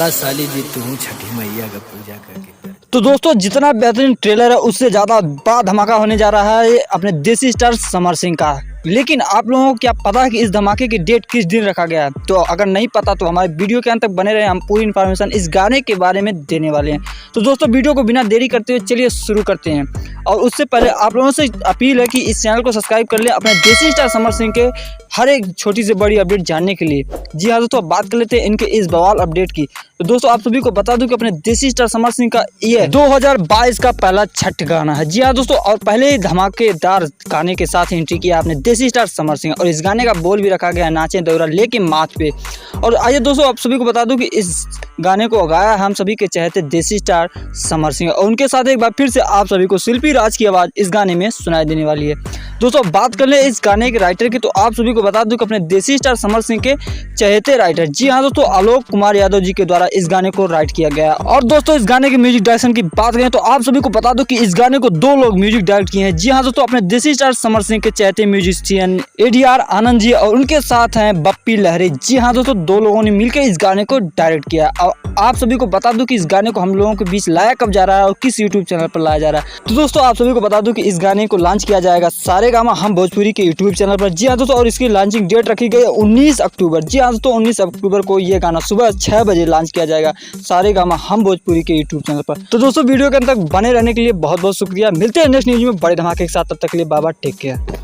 चला साली जी तू छठी मैया का पूजा करके। तो दोस्तों जितना बेहतरीन ट्रेलर है उससे ज़्यादा बड़ा धमाका होने जा रहा है अपने देसी स्टार समर सिंह का। लेकिन आप लोगों को क्या पता है कि इस धमाके की डेट किस दिन रखा गया है? तो अगर नहीं पता तो हमारे वीडियो के अंत तक बने रहे, हम पूरी इन्फॉर्मेशन इस गाने के बारे में देने वाले हैं। तो दोस्तों वीडियो को बिना देरी करते हुए चलिए शुरू करते हैं। और उससे पहले आप लोगों से अपील है कि इस चैनल को सब्सक्राइब कर लें अपने देसी स्टार समर सिंह के हर एक छोटी से बड़ी अपडेट जानने के लिए। जी हाँ दोस्तों, बात कर लेते हैं इनके इस बवाल अपडेट की। तो दोस्तों आप सभी को बता दूं कि अपने देसी स्टार समर सिंह का ये 2022 का पहला छठ गाना है। जी हाँ दोस्तों, और पहले ही धमाकेदार गाने के साथ एंट्री किया अपने देसी स्टार समर सिंह, और इस गाने का बोल भी रखा गया है नाचे दौरा लेके माथ पे। और आइए दोस्तों आप सभी को बता दूं कि इस गाने को गाया हम सभी के चहेते देसी स्टार समर सिंह, और उनके साथ एक बार फिर से आप सभी को शिल्पी राज की आवाज़ इस गाने में सुनाई देने वाली है। दोस्तों बात कर ले इस गाने के राइटर की, तो आप सभी को बता दूं कि अपने देसी स्टार समर सिंह के चहेते राइटर, जी हाँ दोस्तों, आलोक कुमार यादव जी के द्वारा इस गाने को राइट किया गया। और दोस्तों इस गाने के म्यूजिक डायरेक्शन की बात करें तो आप सभी को बता दूं कि इस गाने को 2 लोग म्यूजिक डायरेक्ट किए हैं। जी हाँ दोस्तों, अपने देसी स्टार समर सिंह के चहेते म्यूजिशियन ADR आनंद जी, और उनके साथ हैं बप्पी लहरी। जी हाँ दोस्तों, 2 लोगों ने मिलकर इस गाने को डायरेक्ट किया। और आप सभी को बता दूं कि इस गाने को हम लोगों के बीच लाया कब जा रहा है और किस यूट्यूब चैनल पर लाया जा रहा है। तो दोस्तों आप सभी को बता दूं कि इस गाने को लॉन्च किया जाएगा सारेगामा हम भोजपुरी के यूट्यूब चैनल पर। जी हाँ दोस्तों, और इसकी लॉन्चिंग डेट रखी गई है 19 अक्टूबर। जी हाँ दोस्तों, 19 अक्टूबर को ये गाना सुबह 6 बजे लॉन्च किया जाएगा सारेगामा हम भोजपुरी के यूट्यूब चैनल पर। तो दोस्तों वीडियो के अंत तक बने रहने के लिए बहुत बहुत शुक्रिया। मिलते हैं नेक्स्ट न्यूज में बड़े धमाके के साथ, तब तक के लिए बाय बाय, टेक केयर।